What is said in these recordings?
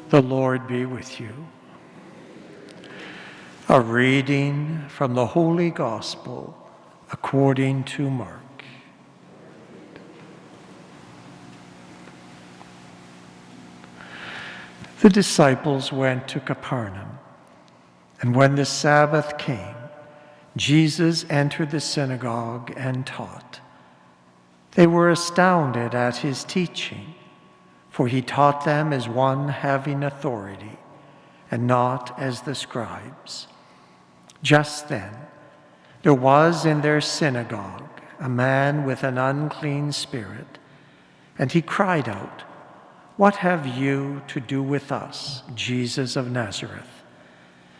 The Lord be with you. A reading from the Holy Gospel according to Mark. The disciples went to Capernaum, and when the Sabbath came, Jesus entered the synagogue and taught. They were astounded at his teaching, for he taught them as one having authority, and not as the scribes. Just then, there was in their synagogue a man with an unclean spirit, and he cried out, "What have you to do with us, Jesus of Nazareth?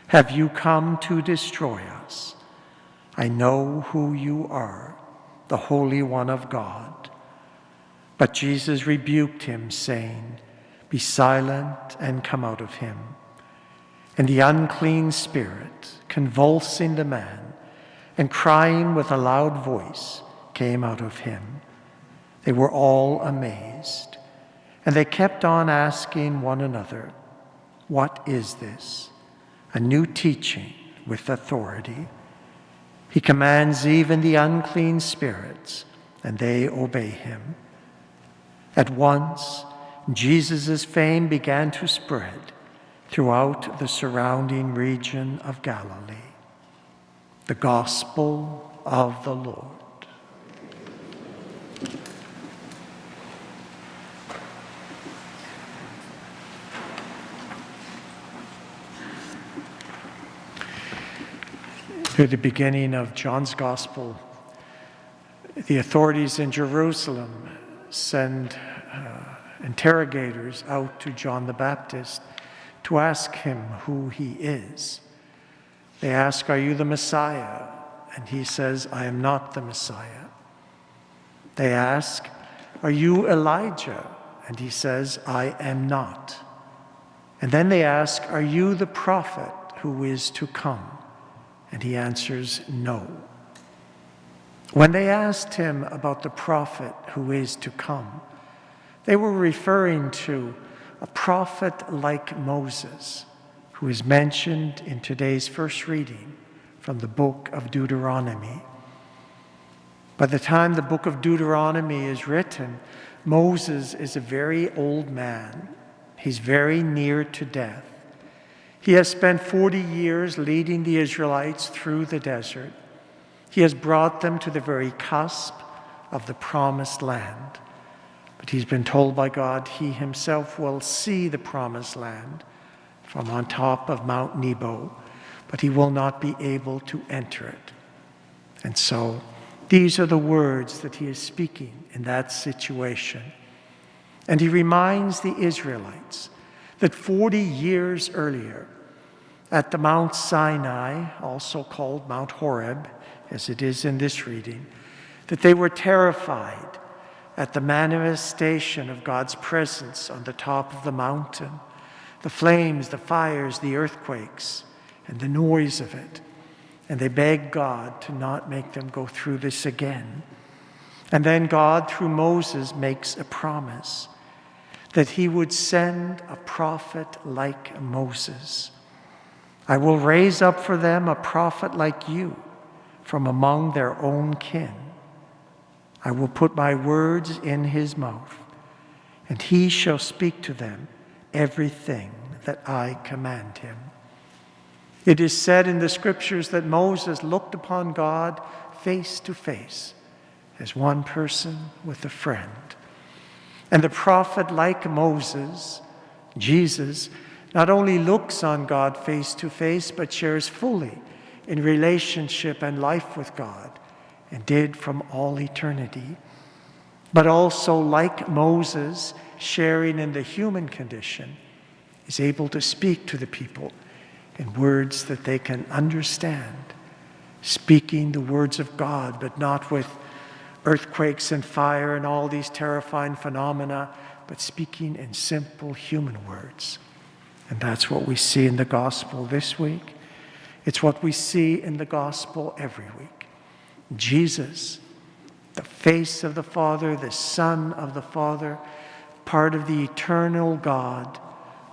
Have you come to destroy us? I know who you are, the Holy One of God." But Jesus rebuked him, saying, "Be silent and come out of him." And the unclean spirit, convulsing the man and crying with a loud voice, came out of him. They were all amazed, and they kept on asking one another, "What is this? A new teaching with authority. He commands even the unclean spirits, and they obey him." At once, Jesus' fame began to spread throughout the surrounding region of Galilee. The Gospel of the Lord. Through the beginning of John's Gospel, the authorities in Jerusalem send interrogators out to John the Baptist to ask him who he is. They ask, "Are you the Messiah?" And he says, "I am not the Messiah." They ask, "Are you Elijah?" And he says, "I am not." And then they ask, "Are you the prophet who is to come?" And he answers, "No." When they asked him about the prophet who is to come, they were referring to a prophet like Moses, who is mentioned in today's first reading from the book of Deuteronomy. By the time the book of Deuteronomy is written, Moses is a very old man. He's very near to death. He has spent 40 years leading the Israelites through the desert. He has brought them to the very cusp of the promised land. But he's been told by God he himself will see the promised land from on top of Mount Nebo, but he will not be able to enter it. And so these are the words that he is speaking in that situation. And he reminds the Israelites that 40 years earlier, at the Mount Sinai, also called Mount Horeb, as it is in this reading, that they were terrified at the manifestation of God's presence on the top of the mountain, the flames, the fires, the earthquakes, and the noise of it. And they begged God to not make them go through this again. And then God, through Moses, makes a promise that he would send a prophet like Moses. "I will raise up for them a prophet like you from among their own kin. I will put my words in his mouth, and he shall speak to them everything that I command him." It is said in the scriptures that Moses looked upon God face to face as one person with a friend. And the prophet like Moses, Jesus, not only looks on God face to face, but shares fully in relationship and life with God, and did from all eternity. But also, like Moses, sharing in the human condition, is able to speak to the people in words that they can understand, speaking the words of God, but not with earthquakes and fire and all these terrifying phenomena, but speaking in simple human words. And that's what we see in the gospel this week. It's what we see in the gospel every week. Jesus, the face of the Father, the Son of the Father, part of the eternal God,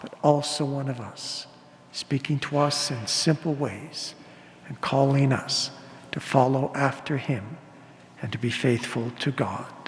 but also one of us, speaking to us in simple ways and calling us to follow after him and to be faithful to God.